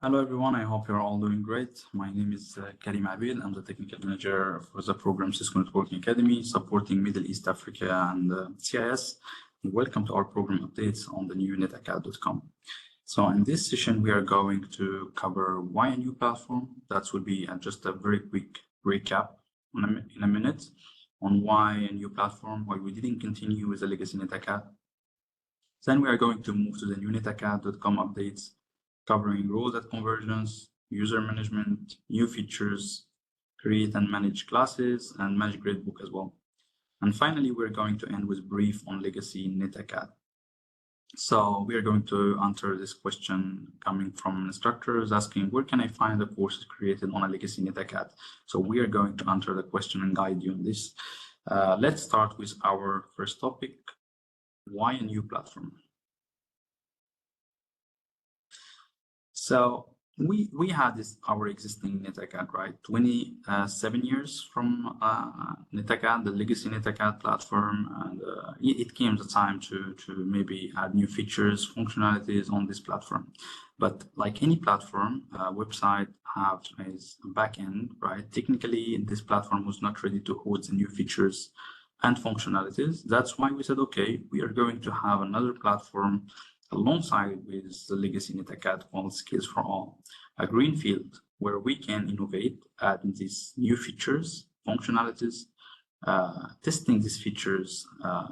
Hello everyone, I hope you're all doing great. My name is Karim Abid. I'm the Technical Manager for the program Cisco Networking Academy, supporting Middle East Africa and CIS. Welcome to our program updates on the new Netacad.com. So in this session, we are going to cover why a new platform. That will be just a very quick recap in a minute on why a new platform, why we didn't continue with the legacy Netacad. Then we are going to move to the new Netacad.com updates, covering roles at convergence, user management, new features, create and manage classes, and manage gradebook as well. And finally, we're going to end with brief on legacy Netacad. So we are going to answer this question coming from instructors asking, where can I find the courses created on a legacy Netacad? So we are going to answer the question and guide you on this. Let's start with our first topic, why a new platform? So we had our existing Netacad, right? 27 years from Netacad, the legacy Netacad platform, and it came the time to maybe add new features, functionalities on this platform. But like any platform, website have a backend, right? Technically, this platform was not ready to host the new features and functionalities. That's why we said, okay, we are going to have another platform alongside with the legacy Netacad called Skills for All, a greenfield where we can innovate, add these new features, functionalities, testing these features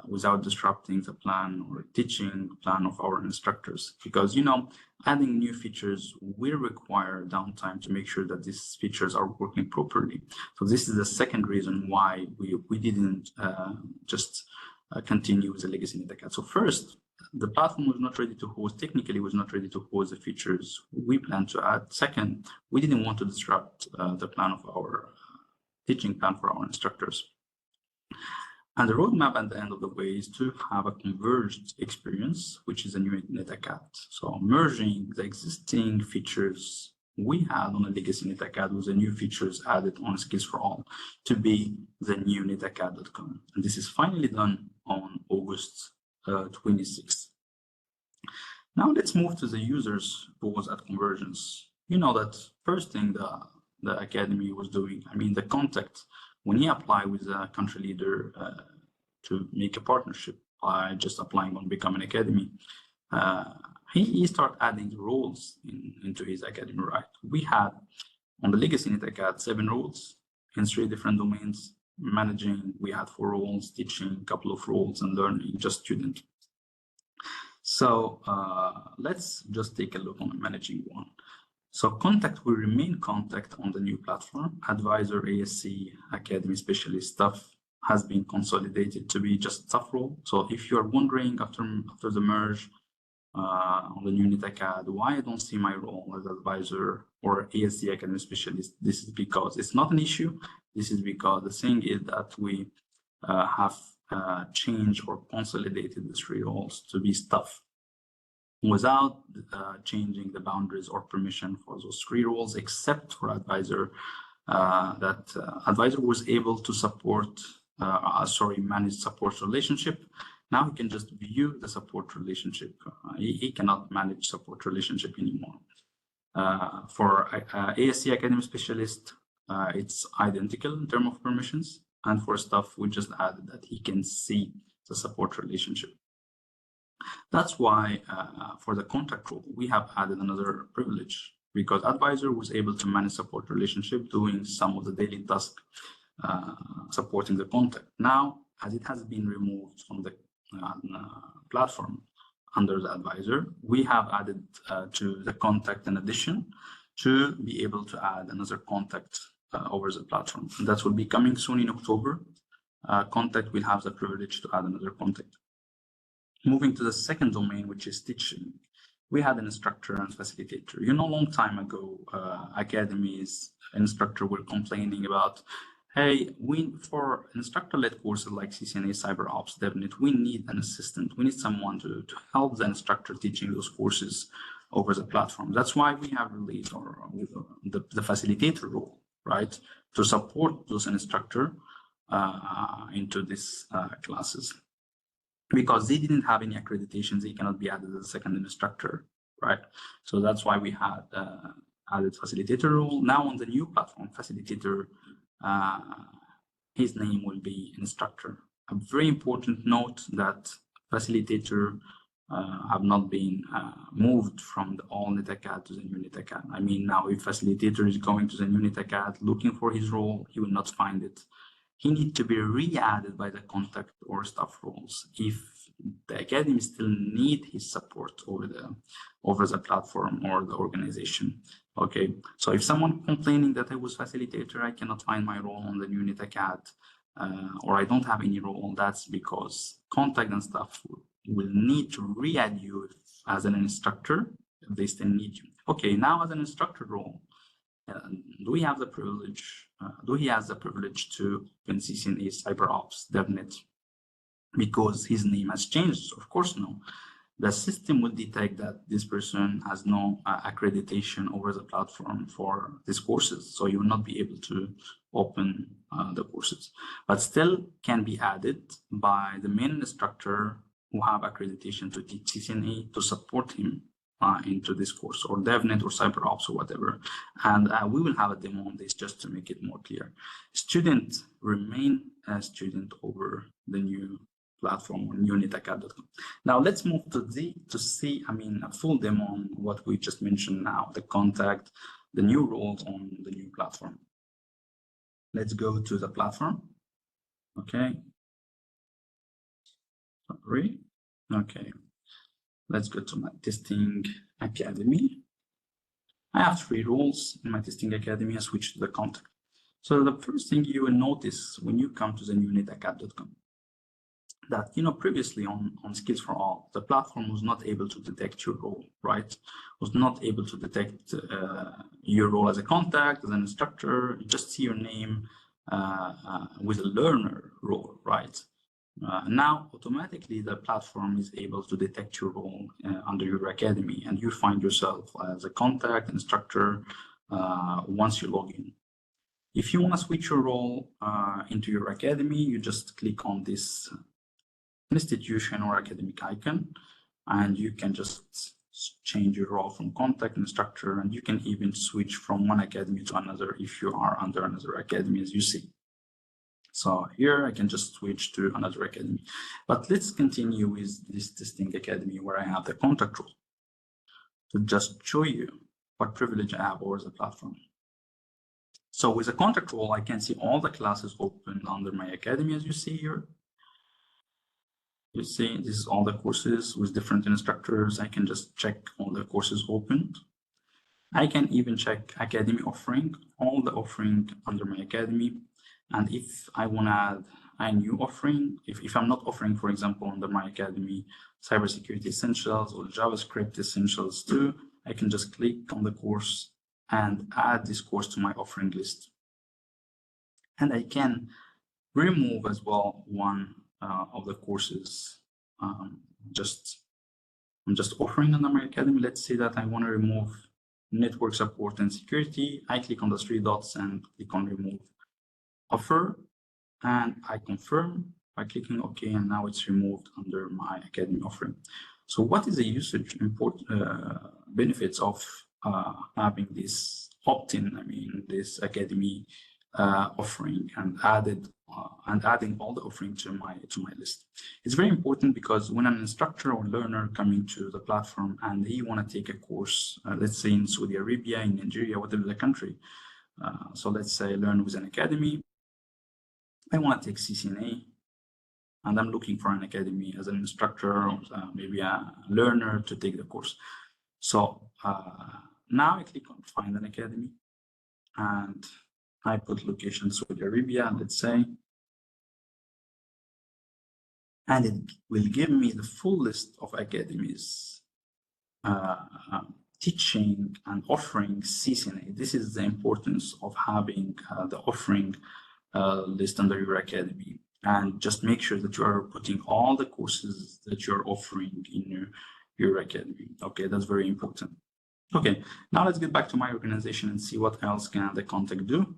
without disrupting the plan or teaching plan of our instructors. Because, adding new features will require downtime to make sure that these features are working properly. So this is the second reason why we didn't just continue with the legacy Netacad. So first, the platform was not ready to host, technically was not ready to host the features we plan to add. Second, we didn't want to disrupt the plan of our teaching plan for our instructors. And the roadmap at the end of the way is to have a converged experience, which is a new Netacad. So merging the existing features we had on the legacy Netacad with the new features added on Skills for All to be the new Netacad.com. And this is finally done on August 26th. Now let's move to the users' roles at convergence. You know that first thing the academy was doing, the contact, when he applied with a country leader to make a partnership by just applying on Become an Academy, he started adding the roles into his academy, right? We had on the legacy Netacad 7 roles in 3 different domains. Managing, we had 4 roles, teaching, a couple of roles, and learning, just student. So let's just take a look on the managing one. So contact will remain contact on the new platform. Advisor, ASC, Academy Specialist staff has been consolidated to be just staff role. So if you are wondering after the merge on the new Netacad, why I don't see my role as advisor or ASC Academy Specialist, this is because it's not an issue. This is because the thing is that we have changed or consolidated the 3 roles to be staff without changing the boundaries or permission for those 3 roles, except for advisor. That advisor was able to support, manage support relationship. Now he can just view the support relationship. He cannot manage support relationship anymore. For ASC Academy Specialist, it's identical in terms of permissions. And for staff, we just added that he can see the support relationship. That's why for the contact role, we have added another privilege, because advisor was able to manage support relationship, doing some of the daily tasks supporting the contact. Now, as it has been removed from the platform under the advisor, we have added to the contact in addition to be able to add another contact over the platform. And that will be coming soon in October. Contact will have the privilege to add another contact. Moving to the second domain, which is teaching, we had an instructor and facilitator. Long time ago, academies, instructor were complaining about, hey, for instructor-led courses like CCNA, CyberOps, DevNet, we need an assistant. We need someone to help the instructor teaching those courses over the platform. That's why we have released the facilitator role, right, to support those instructor into these classes. Because they didn't have any accreditations, they cannot be added as a second instructor, right? So that's why we had added facilitator role. Now on the new platform, facilitator, his name will be instructor. A very important note that facilitator have not been moved from the old Netacad to the new Netacad. I mean, now if facilitator is going to the new Netacad looking for his role, he will not find it. He needs to be re-added by the contact or staff roles if the academy still need his support over the platform or the organization. Okay, so if someone complaining that I was facilitator, I cannot find my role on the new Netacad, or I don't have any role, that's because contact and staff will need to re-add you as an instructor if they still need you. Okay, now as an instructor role, do we have the privilege? Do he has the privilege to open CCNA CyberOps DevNet because his name has changed? Of course, no. The system will detect that this person has no accreditation over the platform for these courses, so you will not be able to open the courses, but still can be added by the main instructor who have accreditation to teach CCNA to support him into this course, or DevNet or CyberOps or whatever. And we will have a demo on this just to make it more clear. Students remain a student over the new platform on Netacad.com. Now let's move to see, a full demo on what we just mentioned now, the contact, the new roles on the new platform. Let's go to the platform. Okay. Sorry. Okay. Let's go to my testing academy. I have 3 roles in my testing academy. I switch to the contact. So the first thing you will notice when you come to the new Netacad.com, that previously on Skills for All, the platform was not able to detect your role, right? Was not able to detect your role as a contact, as an instructor. You just see your name with a learner role, right? Now, automatically, the platform is able to detect your role under your academy, and you find yourself as a contact instructor once you log in. If you want to switch your role into your academy, you just click on this institution or academic icon, and you can just change your role from contact instructor, and you can even switch from one academy to another if you are under another academy, as you see. So here I can just switch to another academy. But let's continue with this testing academy where I have the contact role to just show you what privilege I have over the platform. So with the contact role, I can see all the classes open under my academy, as you see here. You see, this is all the courses with different instructors. I can just check all the courses opened. I can even check academy offering, all the offering under my academy. And if I want to add a new offering, if I'm not offering, for example, under my academy, cybersecurity essentials or JavaScript essentials too, I can just click on the course and add this course to my offering list. And I can remove as well one of the courses I'm just offering under my academy. Let's say that I want to remove network support and security. I click on the 3 dots and click on remove offer, and I confirm by clicking OK, and now it's removed under my academy offering. So what is the usage benefits of having this opt-in, this academy offering and adding all the offering to my list? It's very important because when an instructor or learner coming to the platform and he want to take a course, let's say in Saudi Arabia, in Nigeria, whatever the country, so let's say learn with an academy, I want to take CCNA, and I'm looking for an academy as an instructor or maybe a learner to take the course. So now I click on find an academy, and I put location Saudi Arabia, let's say, and it will give me the full list of academies teaching and offering CCNA. This is the importance of having the offering list under your academy, and just make sure that you are putting all the courses that you're offering in your academy. Okay, that's very important. Okay, now let's get back to my organization and see what else can the contact do.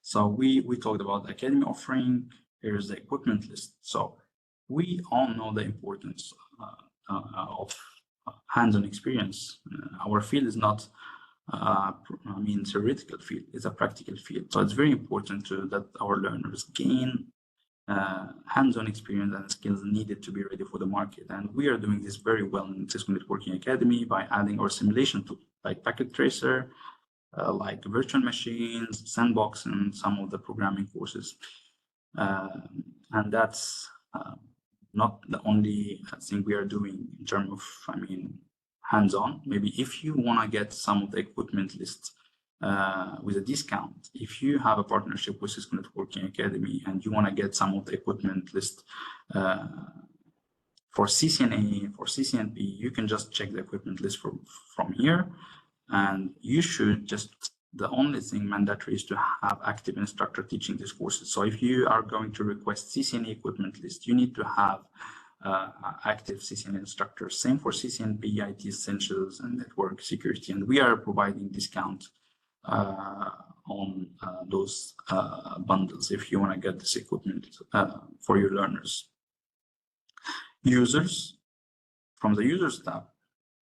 So we talked about the academy offering. Here's the equipment list. So we all know the importance of hands-on experience. Our field is not theoretical field, it's a practical field. So it's very important that our learners gain hands-on experience and skills needed to be ready for the market. And we are doing this very well in Cisco Networking Academy by adding our simulation tool like Packet Tracer, like virtual machines, Sandbox, and some of the programming courses. And that's not the only thing we are doing in terms of, hands-on. Maybe if you want to get some of the equipment lists with a discount, if you have a partnership with Cisco Networking Academy and you want to get some of the equipment list for CCNA, for CCNP, you can just check the equipment list from here. And you should the only thing mandatory is to have active instructor teaching these courses. So if you are going to request CCNA equipment list, you need to have active CCNA instructors. Same for CCNP, IT Essentials, and Network Security. And we are providing discount on those bundles if you want to get this equipment for your learners. Users, from the Users tab,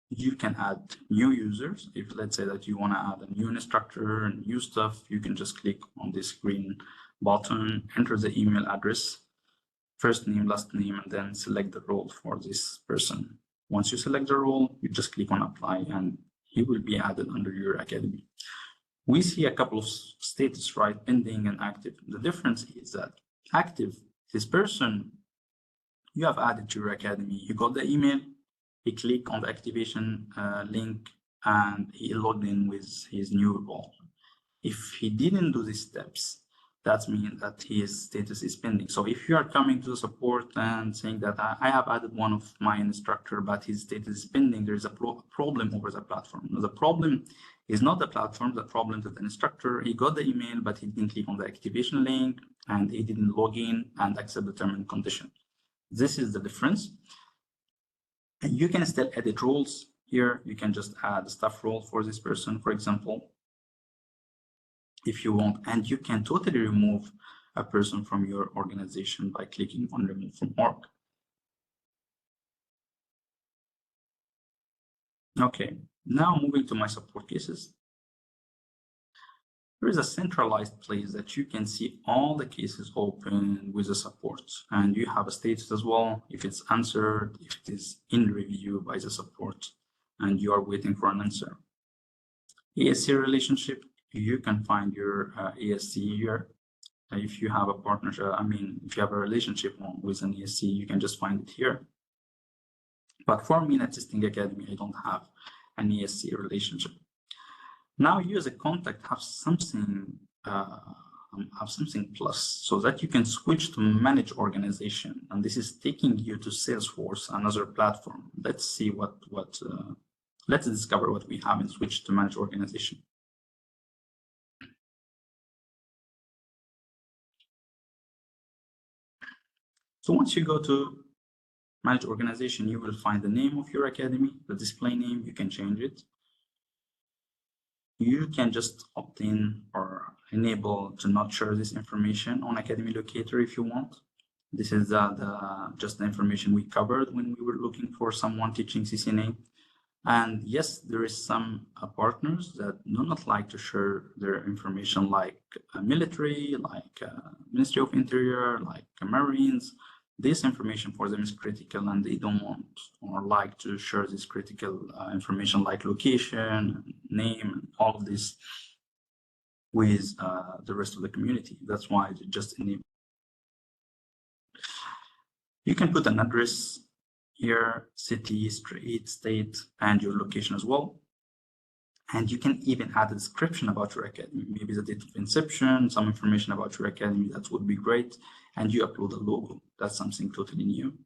you can add new users. If let's say that you want to add a new instructor and new stuff, you can just click on this green button, enter the email address, first name, last name, and then select the role for this person. Once you select the role, you just click on apply and he will be added under your academy. We see a couple of status, right? Pending and active. The difference is that active, this person you have added to your academy, you got the email, he clicked on the activation link and he logged in with his new role. If he didn't do these steps, that means that his status is pending. So if you are coming to the support and saying that I have added one of my instructor, but his status is pending, there is a problem over the platform. Now, the problem is not the platform, the problem is the instructor. He got the email, but he didn't click on the activation link and he didn't log in and accept the term and condition. This is the difference. And you can still edit roles here. You can just add a staff role for this person, for example, if you want, and you can totally remove a person from your organization by clicking on remove from org. Okay, now moving to my support cases. There is a centralized place that you can see all the cases open with the support, and you have a status as well, if it's answered, if it is in review by the support, and you are waiting for an answer. ASC relationship, you can find your ASC here. If you have a partnership, if you have a relationship with an ASC, you can just find it here. But for me, in Testing Academy, I don't have an ASC relationship. Now you as a contact have something plus, so that you can switch to manage organization, and this is taking you to Salesforce, another platform. Let's see let's discover what we have in switch to manage organization. So once you go to manage organization, you will find the name of your academy, the display name. You can change it. You can just opt in or enable to not share this information on Academy Locator if you want. This is just the information we covered when we were looking for someone teaching CCNA. And yes, there is some partners that do not like to share their information, like military, like Ministry of Interior, like Marines. This information for them is critical, and they don't want or like to share this critical information like location, name, and all of this with the rest of the community. That's why they just enable. You can put an address here, city, street, state, and your location as well. And you can even add a description about your academy, maybe the date of inception, some information about your academy. That would be great. And you upload a logo. That's something totally new.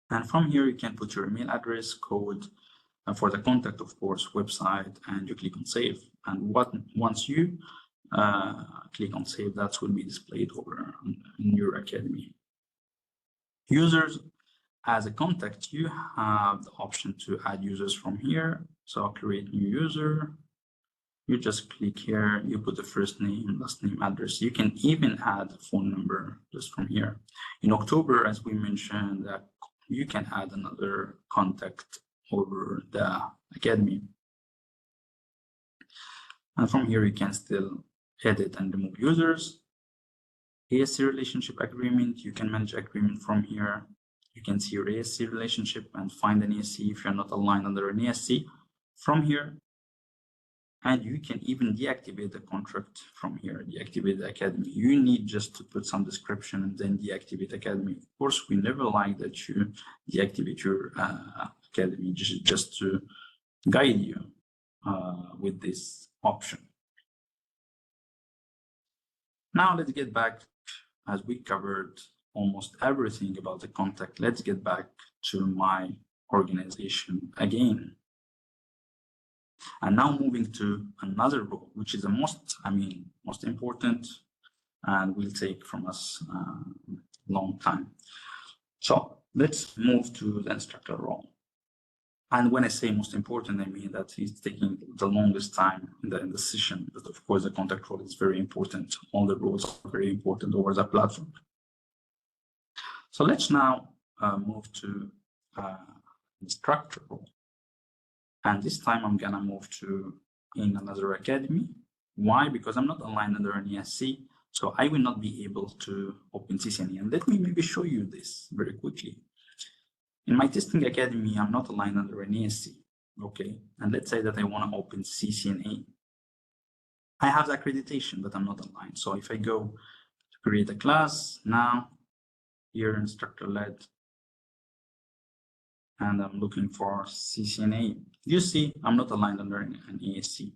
And from here, you can put your email address, code, and for the contact, of course, website, and you click on save. And once you click on save, that will be displayed over in your academy. Users, as a contact, you have the option to add users from here. So I'll create new user. You just click here, you put the first name, last name, address. You can even add a phone number just from here. In October, as we mentioned, that you can add another contact over the academy. And from here, you can still edit and remove users. ASC relationship agreement, you can manage agreement from here. You can see your ASC relationship and find an ASC if you're not aligned under an ASC from here. And you can even deactivate the contract from here, deactivate the academy. You need just to put some description and then deactivate academy. Of course, we never like that you deactivate your academy, just to guide you with this option. Now let's get back, as we covered almost everything about the contact, let's get back to my organization again. And now moving to another role, which is the most important, and will take from us a long time. So let's move to the instructor role. And when I say most important, I mean that it's taking the longest time in the session. But of course, the contact role is very important. All the roles are very important over the platform. So let's now move to instructor role. And this time I'm gonna move to in another academy. Why? Because I'm not aligned under an ASC, so I will not be able to open CCNA. And let me maybe show you this very quickly. In my testing academy, I'm not aligned under an ASC, okay? And let's say that I wanna open CCNA. I have the accreditation, but I'm not aligned. So if I go to create a class now, here instructor led, and I'm looking for CCNA. You see, I'm not aligned under an ASC.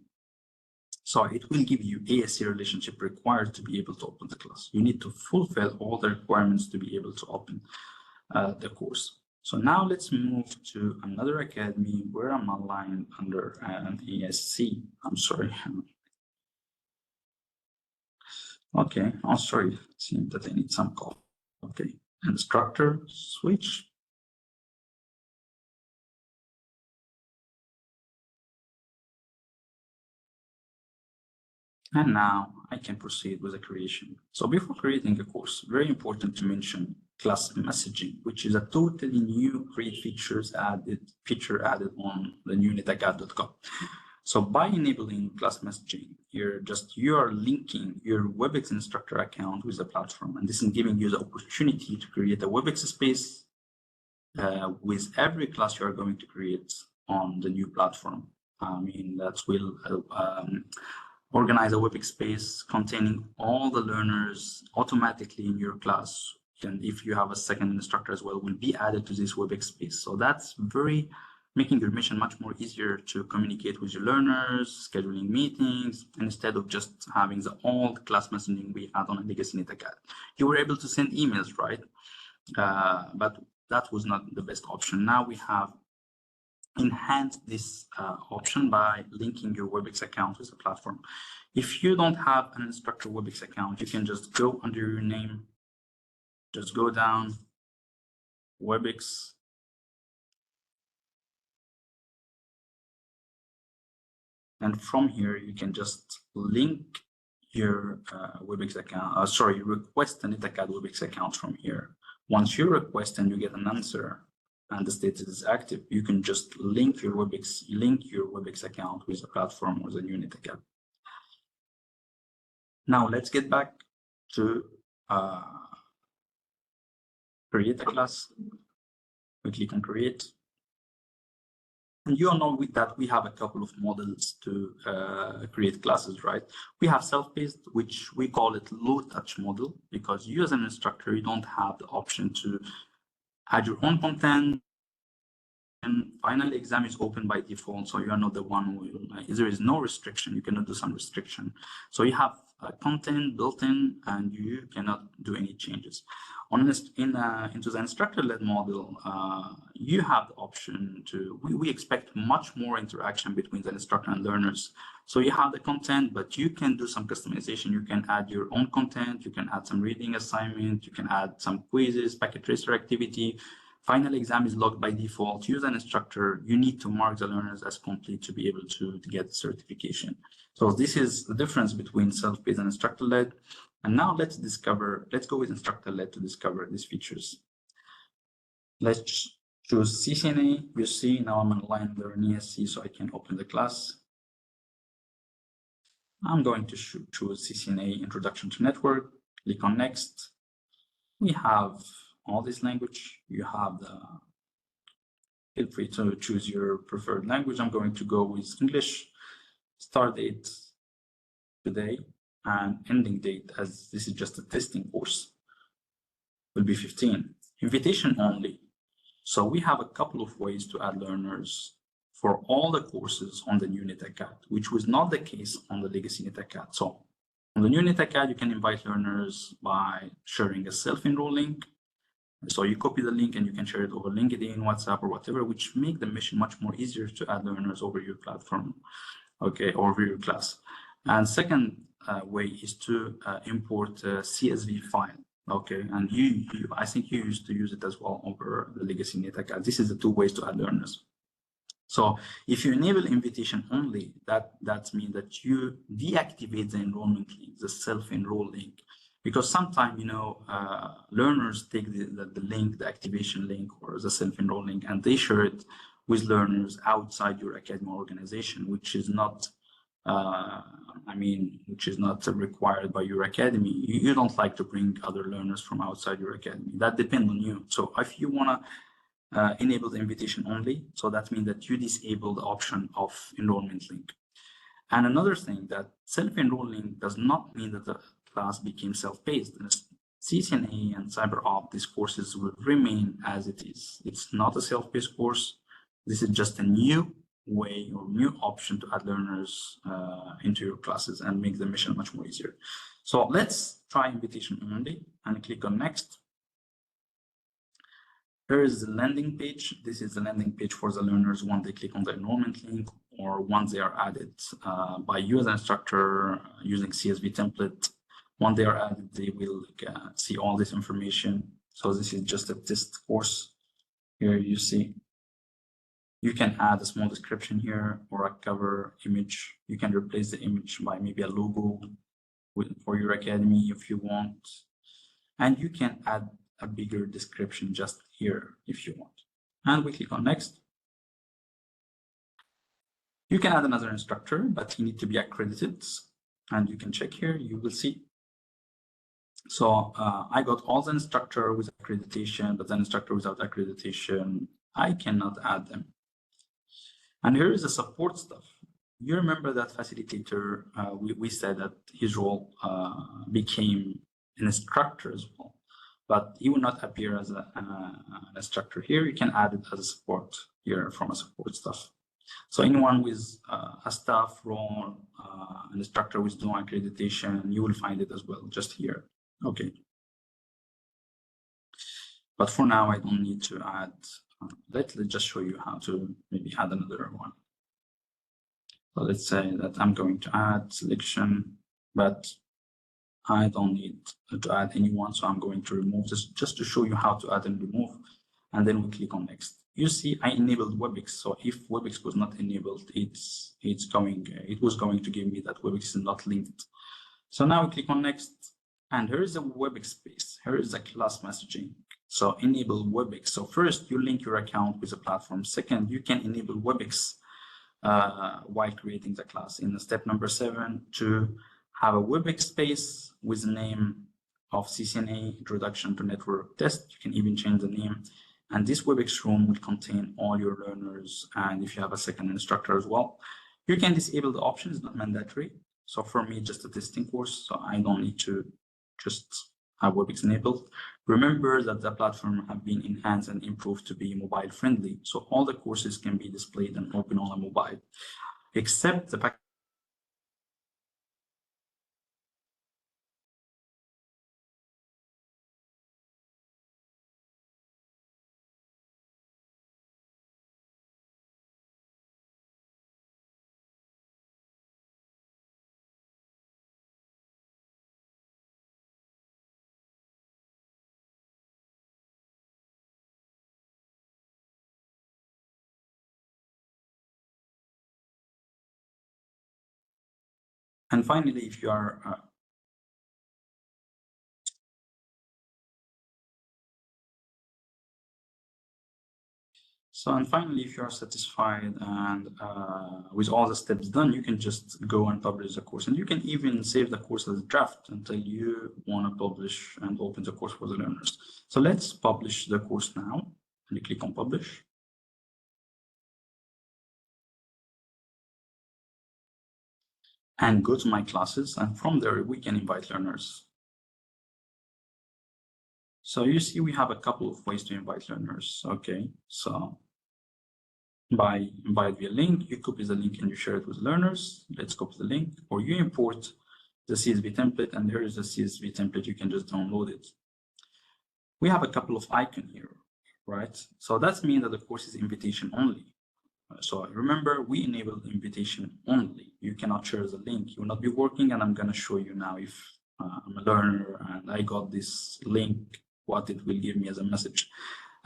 So it will give you ASC relationship required to be able to open the class. You need to fulfill all the requirements to be able to open the course. So now let's move to another academy where I'm aligned under an ASC. I'm sorry. Okay, oh, sorry, it seems that I need some call. Okay, instructor, switch. And now I can proceed with the creation. So before creating a course, very important to mention class messaging, which is a totally new great feature added on the new netacad.com. So by enabling class messaging, you are linking your WebEx instructor account with the platform, and this is giving you the opportunity to create a WebEx space with every class you are going to create on the new platform. I mean, that will organize a WebEx space containing all the learners automatically in your class. And if you have a second instructor as well, will be added to this WebEx space. So that's making your mission much more easier to communicate with your learners, scheduling meetings, instead of just having the old class messaging we had on a legacy Netacad. You were able to send emails, right? But that was not the best option. Now we have enhance this option by linking your WebEx account with the platform. If you don't have an instructor WebEx account, you can just go under your name, just go down, WebEx, and from here you can just link your WebEx account, request a Netacad WebEx account from here. Once you request and you get an answer, and the status is active, you can just link your WebEx account with the platform or the new Netacad. Now let's get back to create a class. We click on create. And you all know with that we have a couple of models to create classes, right? We have self-paced, which we call it low-touch model, because you as an instructor, you don't have the option to add your own content. And final exam is open by default, so you are not the one who there is no restriction. You cannot do some restriction. So you have content built in, and you cannot do any changes. Into the instructor-led model, you have the option to. We expect much more interaction between the instructor and learners. So you have the content, but you can do some customization. You can add your own content. You can add some reading assignment. You can add some quizzes, packet tracer activity. Final exam is logged by default. You as an instructor, you need to mark the learners as complete to be able to get the certification. So this is the difference between self-paced and instructor-led. And now let's go with instructor-led to discover these features. Let's choose CCNA. You see now I'm online there in ASC, so I can open the class. I'm going to choose CCNA Introduction to Network. Click on Next. We have all this language. You have the, feel free to choose your preferred language. I'm going to go with English. Start date today and ending date, as this is just a testing course, will be 15. Invitation only. So we have a couple of ways to add learners for all the courses on the new Netacad, which was not the case on the legacy Netacad. So on the new Netacad, you can invite learners by sharing a self-enroll link. So you copy the link and you can share it over LinkedIn, WhatsApp, or whatever, which make the mission much more easier to add learners over your platform, okay, over your class. And second way is to import a CSV file. Okay, and I think you used to use it as well over the legacy Netacad. This is the two ways to add learners. So if you enable invitation only, that means that you deactivate the enrollment link, the self-enroll link, because sometimes, you know, learners take the link, the activation link or the self-enroll link, and they share it with learners outside your academy organization, which is not which is not required by your academy. You don't like to bring other learners from outside your academy. That depends on you. So if you want to enable the invitation only, so that means that you disable the option of enrollment link. And another thing, that self-enrolling does not mean that the class became self-paced. CCNA and CyberOp, these courses will remain as it is. It's not a self-paced course. This is just a new way or new option to add learners into your classes and make the mission much more easier. So let's try invitation only and click on next. Here is the landing page. This is the landing page for the learners once they click on the enrollment link or once they are added by you as an instructor using CSV template. Once they are added, they will see all this information. So this is just a test course. Here you see you can add a small description here or a cover image. You can replace the image by maybe a logo for your academy if you want. And you can add a bigger description just here if you want. And we click on next. You can add another instructor, but you need to be accredited. And you can check here, you will see. So I got all the instructor with accreditation, but the instructor without accreditation, I cannot add them. And here is the support stuff. You remember that facilitator, we said that his role became an instructor as well, but he will not appear as an instructor here. You can add it as a support here from a support staff. So anyone with a staff role, an instructor with no accreditation, you will find it as well, just here. Okay. But for now, I don't need to add. Let's just show you how to maybe add another one. So let's say that I'm going to add selection, but I don't need to add anyone. So I'm going to remove this just to show you how to add and remove. And then we click on next. You see, I enabled WebEx. So if WebEx was not enabled, it was going to give me that WebEx is not linked. So now we click on next. And here is a WebEx space. Here is the class messaging. So enable WebEx. So first, you link your account with the platform. Second, you can enable WebEx while creating the class. In step number 7, to have a WebEx space with the name of CCNA Introduction to Network Test. You can even change the name. And this WebEx room will contain all your learners. And if you have a second instructor as well, you can disable the option. It's not mandatory. So for me, just a testing course. So I don't need to just have WebEx enabled. Remember that the platform have been enhanced and improved to be mobile friendly. So all the courses can be displayed and open on a mobile, except the package. And finally, if you are So, and finally, if you are satisfied and with all the steps done, you can just go and publish the course. And you can even save the course as a draft until you want to publish and open the course for the learners. So let's publish the course now. And you click on publish. And go to my classes. And from there, we can invite learners. So you see, we have a couple of ways to invite learners. Okay, so by invite via link, you copy the link and you share it with learners. Let's copy the link, or you import the CSV template, and here is the CSV template. You can just download it. We have a couple of icons here, right? So that means that the course is invitation only. So remember, we enabled invitation only. You cannot share the link. You will not be working, and I'm going to show you now if I'm a learner and I got this link, what it will give me as a message.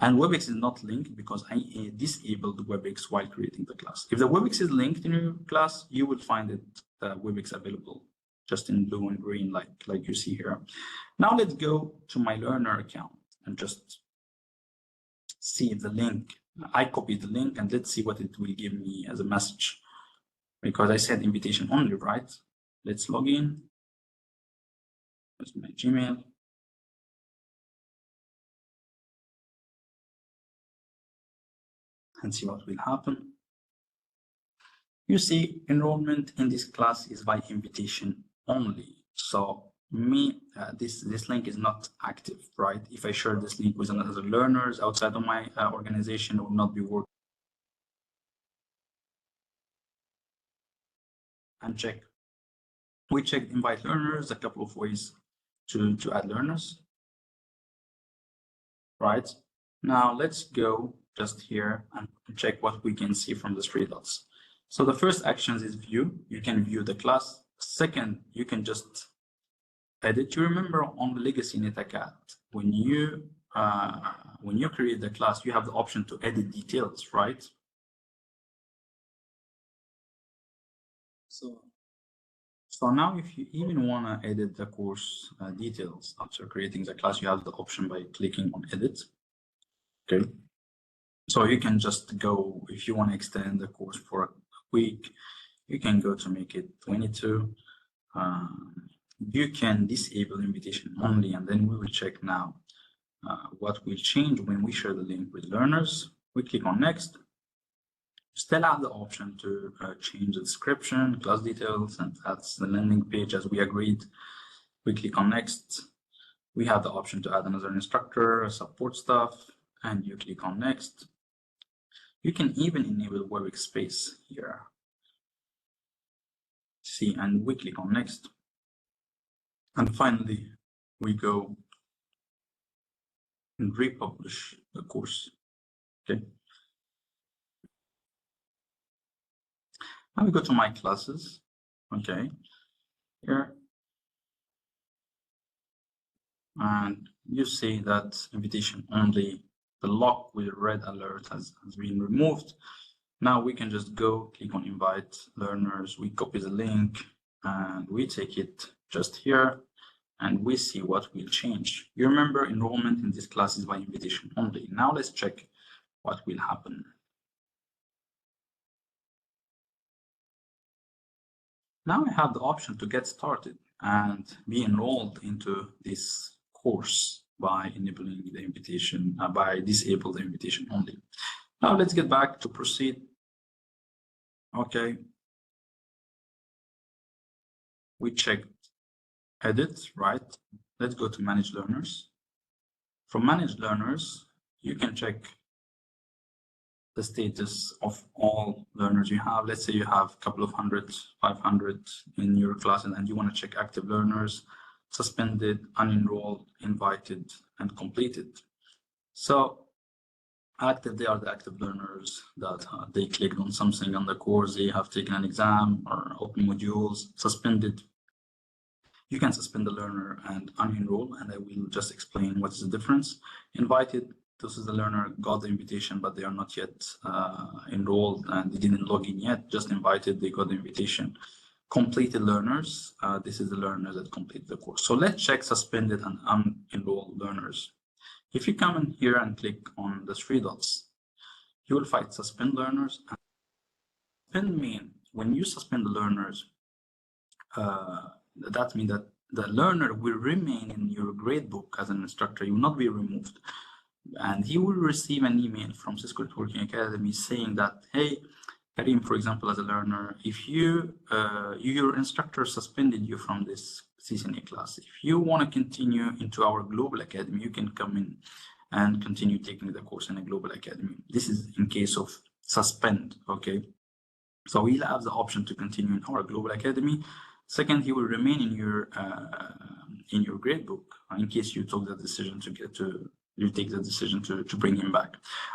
And WebEx is not linked because I disabled WebEx while creating the class. If the WebEx is linked in your class, you will find it WebEx available just in blue and green, like you see here. Now let's go to my learner account and just see the link. I copied the link and let's see what it will give me as a message. Because I said invitation only, right? Let's log in. Here's my Gmail. And see what will happen. You see, enrollment in this class is by invitation only. So this link is not active, right? If I share this link with other learners outside of my organization, it will not be working. And check. We checked invite learners, a couple of ways to add learners. Right? Now let's go just here and check what we can see from the 3 dots. So the first actions is view. You can view the class. Second, you can just edit. You remember on the legacy Netacad, when you create the class, you have the option to edit details, right? So now if you even want to edit the course details after creating the class, you have the option by clicking on edit. Okay. So you can just go, if you want to extend the course for a week, you can go to make it 22. You can disable invitation only, and then we will check now what will change when we share the link with learners. We click on next. Still have the option to change the description, class details, and that's the landing page as we agreed. We click on next. We have the option to add another instructor, support staff, and you click on next. You can even enable WebEx space here. See, and we click on next. And finally, we go and republish the course. Okay. Now we go to my classes. Okay. Here. And you see that invitation only, the lock with red alert has been removed. Now we can just go click on invite learners. We copy the link and we take it just here and we see what will change. You remember enrollment in this class is by invitation only. Now let's check what will happen. Now I have the option to get started and be enrolled into this course by enabling the invitation, by disable the invitation only. Now let's get back to proceed. Okay. We checked edit, right? Let's go to manage learners. From manage learners, you can check the status of all learners you have. Let's say you have a couple of 500 in your class, and you want to check active learners, suspended, unenrolled, invited, and completed. So active, they are the active learners that they clicked on something on the course, they have taken an exam or open modules. Suspended, you can suspend the learner and unenroll, and I will just explain what is the difference. Invited, this is the learner got the invitation, but they are not yet enrolled and they didn't log in yet, just invited, they got the invitation. Completed learners, this is the learner that completed the course. So let's check suspended and unenrolled learners. If you come in here and click on the 3 dots, you will find suspend learners. And suspend mean when you suspend the learners, that means that the learner will remain in your gradebook as an instructor. You will not be removed. And he will receive an email from Cisco Networking Academy saying that, hey, Karim, for example, as a learner, if your instructor suspended you from this CCNA class, if you want to continue into our Global Academy, you can come in and continue taking the course in a Global Academy. This is in case of suspend, okay? So he'll have the option to continue in our Global Academy. Second, he will remain in your gradebook in case you took the decision you take the decision to bring him back.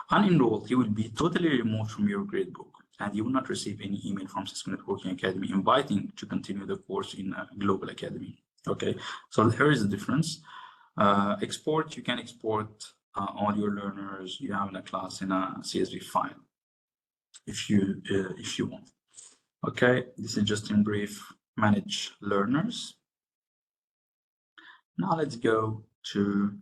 Unenrolled, he will be totally removed from your gradebook, and you will not receive any email from Cisco Networking Academy inviting to continue the course in Global Academy. Okay, so here is the difference. Export, you can export all your learners you have in a class in a CSV file if you want. Okay, this is just in brief. Manage learners. Now let's go to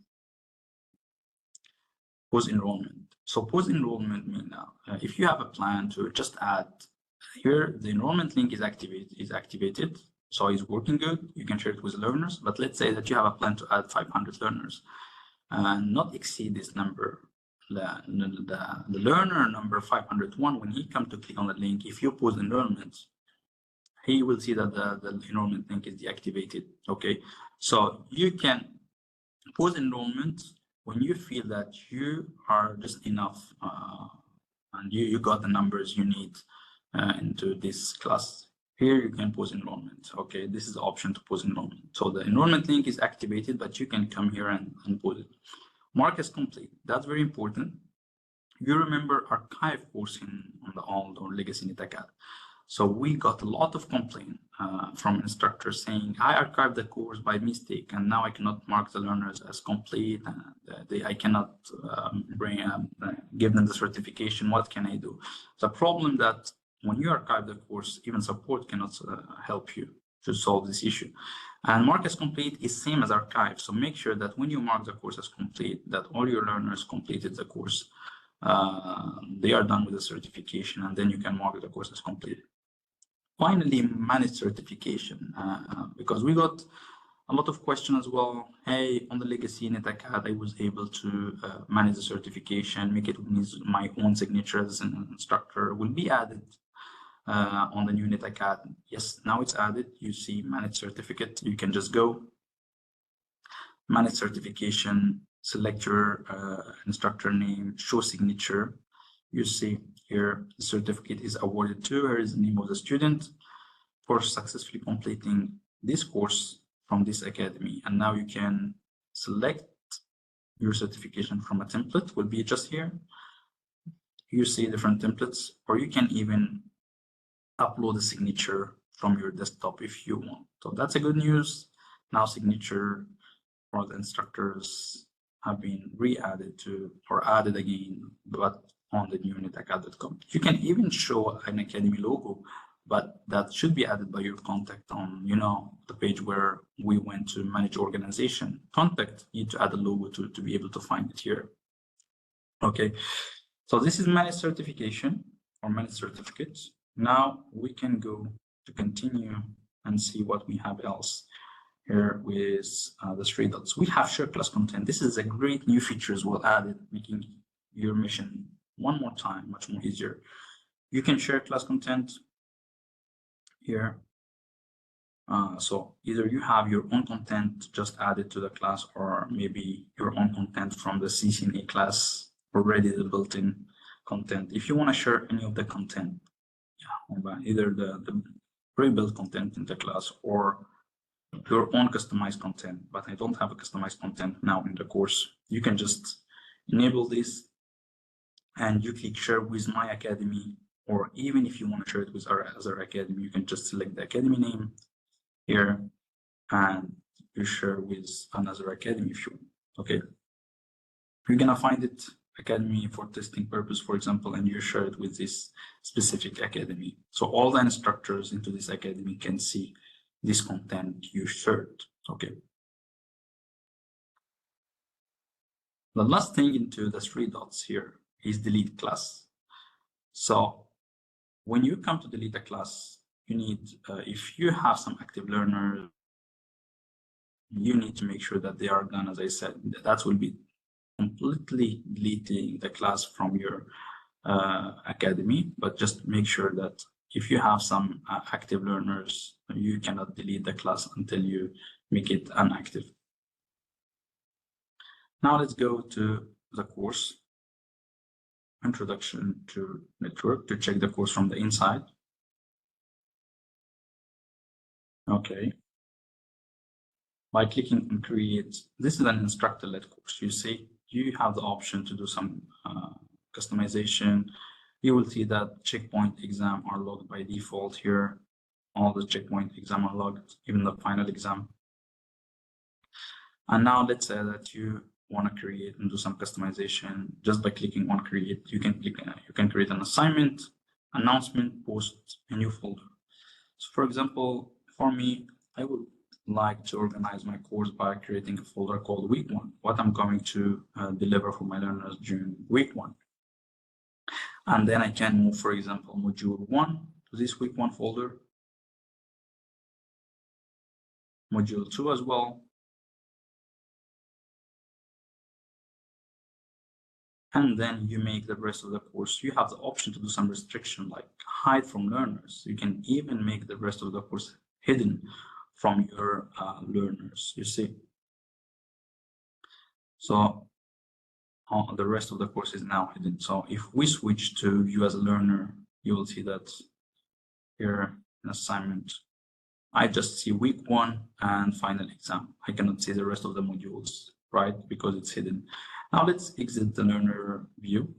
post-enrollment. So post-enrollment means now, if you have a plan to just add, here the enrollment link is activated, so it's working good. You can share it with learners, but let's say that you have a plan to add 500 learners and not exceed this number. The learner number 501, when he comes to click on the link, if you post enrollment, he will see that the enrollment link is deactivated. Okay, so you can post enrollment when you feel that you are just enough and you got the numbers you need into this class. Here you can post enrollment. Okay, this is the option to post enrollment. So the enrollment link is activated, but you can come here and post it. Mark as complete. That's very important. You remember archive course on the old or legacy Netacad. So we got a lot of complaint from instructors saying, I archived the course by mistake, and now I cannot mark the learners as complete. I cannot give them the certification. What can I do? The problem that when you archive the course, even support cannot help you to solve this issue. And mark as complete is same as archive. So make sure that when you mark the course as complete, that all your learners completed the course. They are done with the certification, and then you can mark the course as complete. Finally, manage certification, because we got a lot of questions as well. Hey, on the legacy Netacad, I was able to manage the certification, make it with my own signature as an instructor. Will be added on the new Netacad. Yes, now it's added. You see manage certificate. You can just go manage certification, select your instructor name, show signature. You see here the certificate is awarded to. Here is the name of the student for successfully completing this course from this academy. And now you can select your certification from a template. Will be just here. You see different templates, or you can even upload a signature from your desktop if you want. So that's a good news. Now signature for the instructors have been re-added to or added again, but on the new netacad.com. You can even show an academy logo, but that should be added by your contact on, the page where we went to manage organization. Contact need to add a logo to be able to find it here. Okay, so this is managed certification or managed certificates. Now we can go to continue and see what we have else here with the 3 dots. We have share class content. This is a great new feature as well added, making your mission one more time much more easier. You can share class content here. So either you have your own content just added to the class, or maybe your own content from the CCNA class already, the built-in content. If you want to share any of the content, either the pre-built content in the class or your own customized content, but I don't have a customized content now in the course, you can just enable this and you click share with my academy, or even if you want to share it with our other academy, you can just select the academy name here and you share with another academy if you want. Okay, you're gonna find it academy for testing purpose, for example, and you share it with this specific academy. So all the instructors into this academy can see this content you shared. Okay. The last thing into the 3 dots here is delete class. So when you come to delete a class, you need, if you have some active learners, you need to make sure that they are done. As I said, that will be completely deleting the class from your academy, but just make sure that if you have some active learners, you cannot delete the class until you make it inactive. Now let's go to the course, Introduction to Network, to check the course from the inside. Okay. By clicking on create, this is an instructor-led course. You see, you have the option to do some customization. You will see that checkpoint exam are logged by default here. All the checkpoint exam are logged, even the final exam. And now let's say that you want to create and do some customization. Just by clicking on create, you can create an assignment, announcement, post, a new folder. So for example, for me, I would like to organize my course by creating a folder called week 1, what I'm going to deliver for my learners during week 1. And then I can move, for example, module 1 to this week 1 folder, module 2 as well. And then you make the rest of the course. You have the option to do some restriction like hide from learners. You can even make the rest of the course hidden from your learners, you see. So the rest of the course is now hidden. So if we switch to you as a learner, you will see that here in assignment, I just see week 1 and final exam. I cannot see the rest of the modules, right? Because it's hidden. Now let's exit the learner view.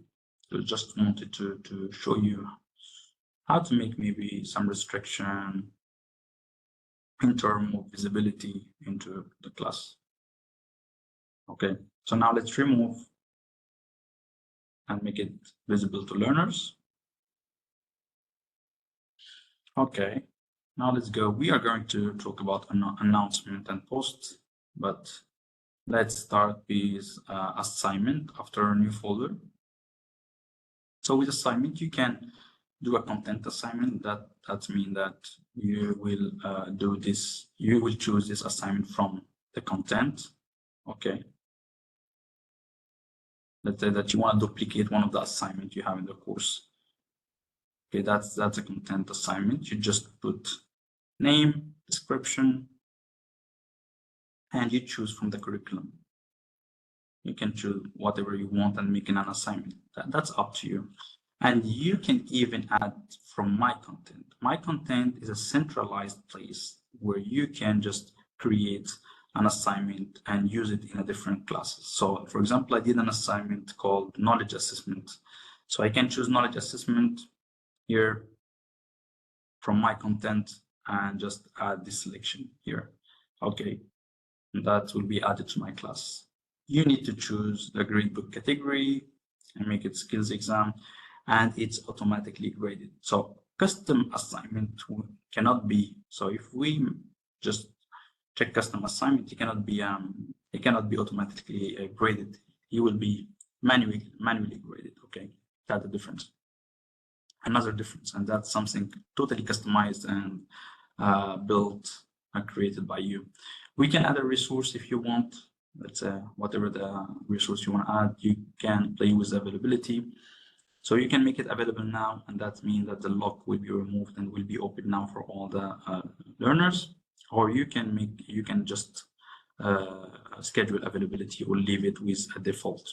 So just wanted to show you how to make maybe some restriction in terms of visibility into the class. Okay, so now let's remove and make it visible to learners. Okay, now let's go. We are going to talk about an announcement and post, but let's start with assignment after a new folder. So with assignment, you can do a content assignment. That means that you will do this. You will choose this assignment from the content. Okay. Let's say that you want to duplicate one of the assignments you have in the course. Okay, that's a content assignment. You just put name, description, and you choose from the curriculum. You can choose whatever you want and make an assignment. That's up to you. And you can even add from my content. My content is a centralized place where you can just create an assignment and use it in a different classes. So for example, I did an assignment called knowledge assessment. So I can choose knowledge assessment here from my content and just add this selection here. Okay, and that will be added to my class. You need to choose the gradebook category and make it skills exam, and it's automatically graded. So custom assignment cannot be. So if we just check custom assignment, it cannot be automatically graded. It will be manually graded. Okay, that's the difference. Another difference, and that's something totally customized and built and created by you. We can add a resource if you want. Let's say whatever the resource you want to add, you can play with availability. So you can make it available now, and that means that the lock will be removed and will be open now for all the learners. Or you can just schedule availability or leave it with a default.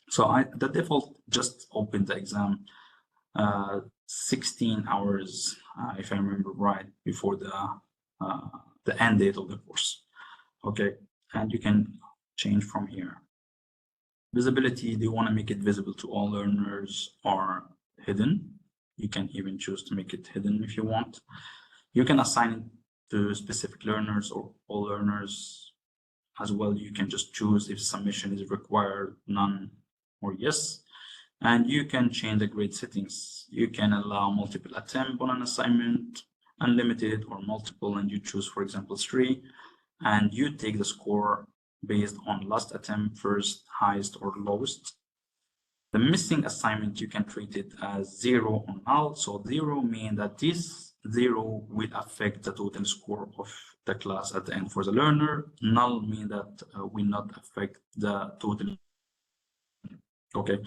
So the default just opened the exam 16 hours, if I remember right, before the end date of the course. Okay, and you can change from here. Visibility, do you want to make it visible to all learners or hidden? You can even choose to make it hidden if you want. You can assign it to specific learners or all learners as well. You can just choose if submission is required, none, or yes. And you can change the grade settings. You can allow multiple attempts on an assignment, unlimited or multiple, and you choose, for example, 3, and you take the score based on last attempt, first, highest, or lowest. The missing assignment, you can treat it as 0 or null. So 0 means that this 0 will affect the total score of the class at the end for the learner. Null means that will not affect the total. Okay.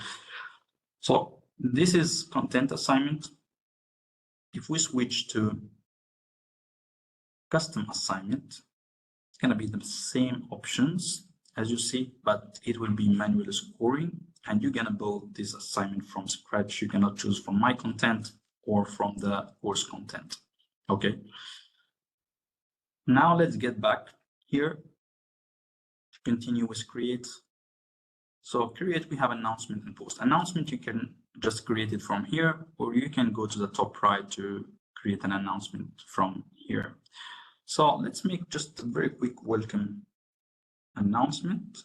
So this is content assignment. If we switch to custom assignment, it's going to be the same options as you see, but it will be manual scoring, and you're going to build this assignment from scratch. You cannot choose from my content or from the course content. Okay. Now let's get back here to continue with create. So create, we have announcement and post. Announcement, you can just create it from here, or you can go to the top right to create an announcement from here. So let's make just a very quick welcome announcement.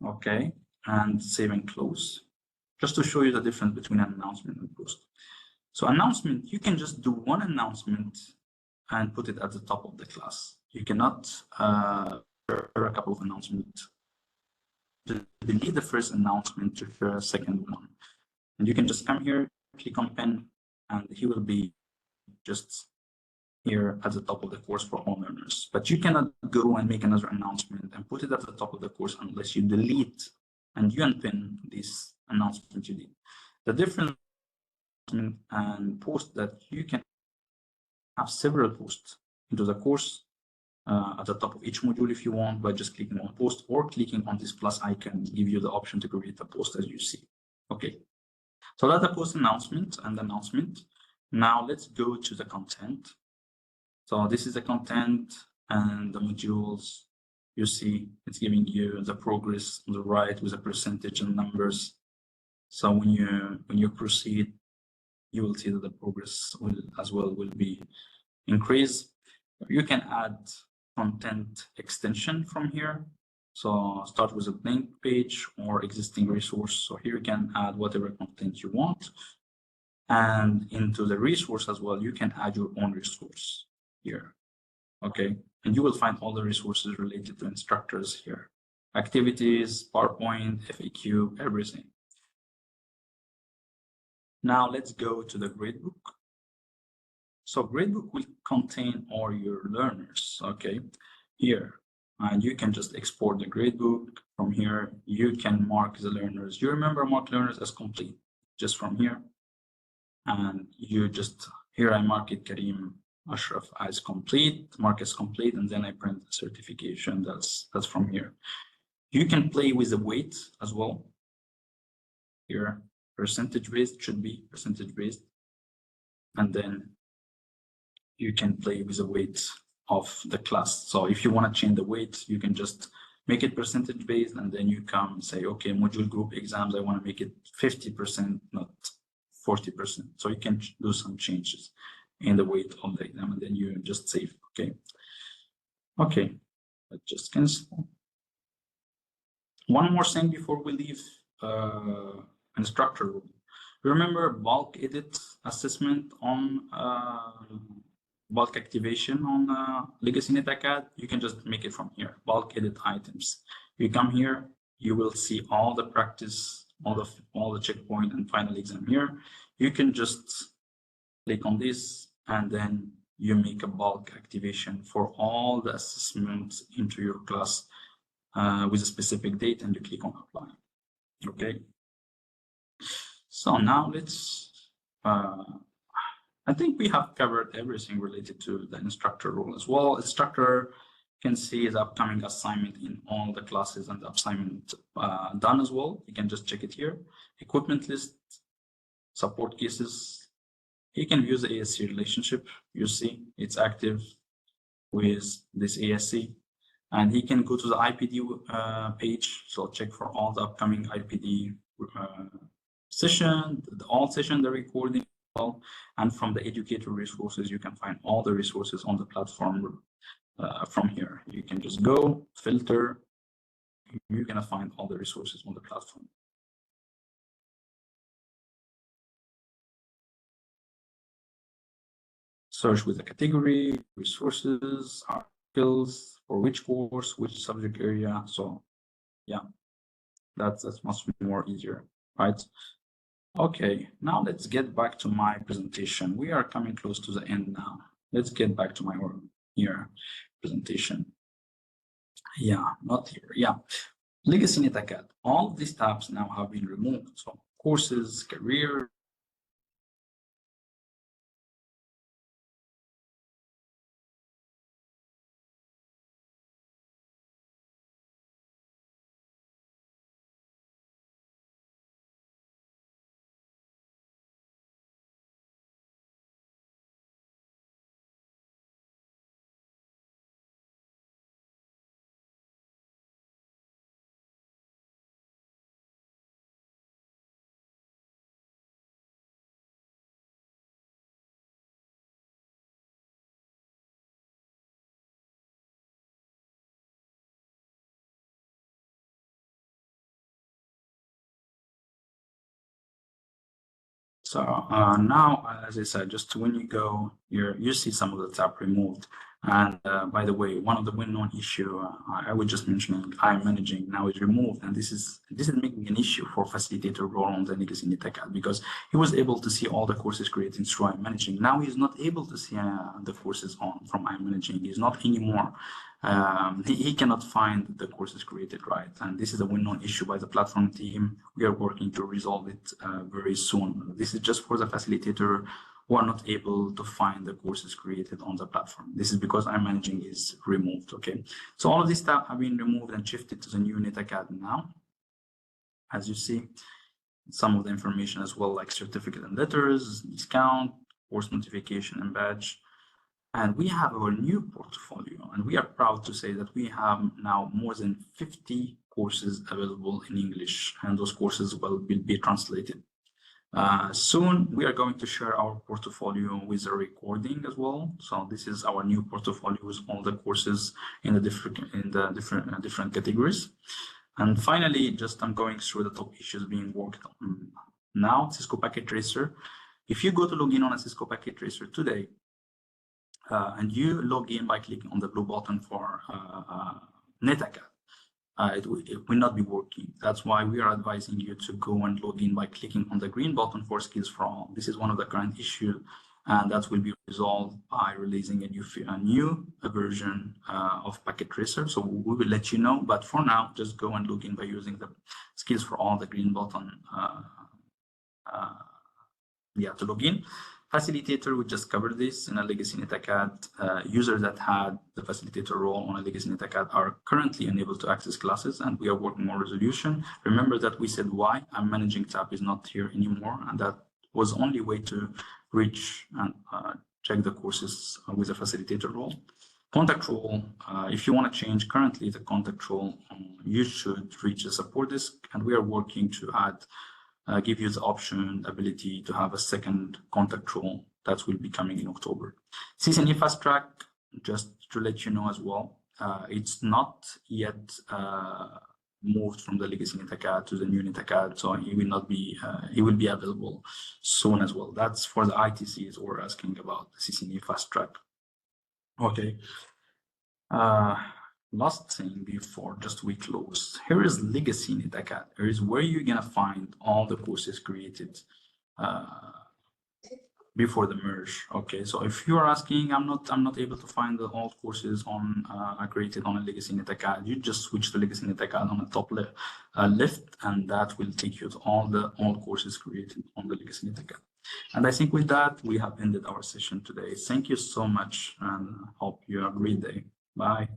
Okay, and save and close, just to show you the difference between an announcement and post. So announcement, you can just do one announcement and put it at the top of the class. You cannot share a couple of announcements. Delete the first announcement to share a second one. And you can just come here, click on pen, and he will be just here at the top of the course for all learners. But you cannot go and make another announcement and put it at the top of the course unless you delete and you unpin this announcement you did. The difference and post that you can have several posts into the course at the top of each module if you want, by just clicking on post or clicking on this plus icon, give you the option to create a post as you see. Okay, so that's the post announcement and announcement. Now let's go to the content. So this is the content and the modules. You see, it's giving you the progress on the right with a percentage and numbers. So when you proceed, you will see that the progress will be increased. You can add content extension from here. So start with a blank page or existing resource. So here you can add whatever content you want. And into the resource as well, you can add your own resource here. Okay, and you will find all the resources related to instructors here. Activities, PowerPoint, FAQ, everything. Now let's go to the gradebook. So gradebook will contain all your learners, okay, here. And you can just export the gradebook from here. You can mark the learners. You remember mark learners as complete, just from here. And you just, here I mark it Kareem Ashraf as complete, mark as complete, and then I print the certification. That's from here. You can play with the weight as well. Here, percentage based should be percentage based. And then you can play with the weight of the class. So if you want to change the weight, you can just make it percentage based, and then you come and say, okay, module group exams, I want to make it 50%, not 40%. So you can do some changes in the weight of the exam, and then you just save. Okay. Okay. Let's just cancel. One more thing before we leave instructor rule. Remember bulk edit assessment on bulk activation on Legacy Netacad? You can just make it from here. Bulk edit items. You come here, you will see all the practice, all the checkpoint and final exam here. You can just click on this, and then you make a bulk activation for all the assessments into your class with a specific date, and you click on apply. Okay. So now let's, I think we have covered everything related to the instructor role as well. Instructor can see the upcoming assignment in all the classes and the assignment done as well. You can just check it here. Equipment list, support cases. You can view the ASC relationship. You see it's active with this ASC, and he can go to the IPD page. So check for all the upcoming IPD session, all session, the recording, and from the educator resources, you can find all the resources on the platform from here. You can just go filter. You're gonna find all the resources on the platform. Search with the category, resources, articles, for which course, which subject area. So yeah, That's much more easier, right? Okay, now let's get back to my presentation. We are coming close to the end now. Let's get back to my here presentation. Yeah, not here. Yeah, Legacy Netacad. All of these tabs now have been removed. So courses, career. So now, as I said, just when you go, you see some of the tab removed. And by the way, one of the well-known issue I was just mentioning, I'm managing now is removed, and this is making an issue for facilitator role on the Legacy Netacad, because he was able to see all the courses created through I'm managing. Now he's not able to see the courses from I'm managing. He's not anymore. He cannot find the courses created, right? And this is a well-known issue by the platform team. We are working to resolve it very soon. This is just for the facilitator who are not able to find the courses created on the platform. This is because I'm managing is removed, okay? So all of these tabs have been removed and shifted to the new Netacad now. As you see, some of the information as well, like certificate and letters, discount, course notification and badge. And we have our new portfolio, and we are proud to say that we have now more than 50 courses available in English, and those courses will be translated. Soon, we are going to share our portfolio with a recording as well. So this is our new portfolio with all the courses in the different categories. And finally, just I'm going through the top issues being worked on now. Cisco Packet Tracer. If you go to log in on a Cisco Packet Tracer today, and you log in by clicking on the blue button for Netacad, it will not be working. That's why we are advising you to go and log in by clicking on the green button for Skills for All. This is one of the current issues, and that will be resolved by releasing a new version of Packet Tracer. So we will let you know, but for now, just go and log in by using the Skills for All, the green button to log in. Facilitator, we just covered this in a Legacy Netacad. Users that had the facilitator role on a Legacy Netacad are currently unable to access classes, and we are working on resolution. Remember that we said why I'm managing tab is not here anymore, and that was only way to reach and check the courses with a facilitator role. Contact role, if you want to change currently the contact role, you should reach the support desk, and we are working to add give you the option, ability to have a second contact role that will be coming in October. CCNA Fast Track, just to let you know as well, it's not yet moved from the Legacy Netacad to the new Netacad, so it will not be, it will be available soon as well. That's for the ITCs we're asking about, the CCNA Fast Track. Okay. Last thing before just we close, here is Legacy Netacad. Here is where you're gonna find all the courses created before the merge. Okay, so if you are asking, I'm not able to find the old courses on created on a Legacy Netacad, you just switch to Legacy Netacad on the top left, and that will take you to all the old courses created on the Legacy Netacad. And I think with that, we have ended our session today. Thank you so much, and hope you have a great day. Bye.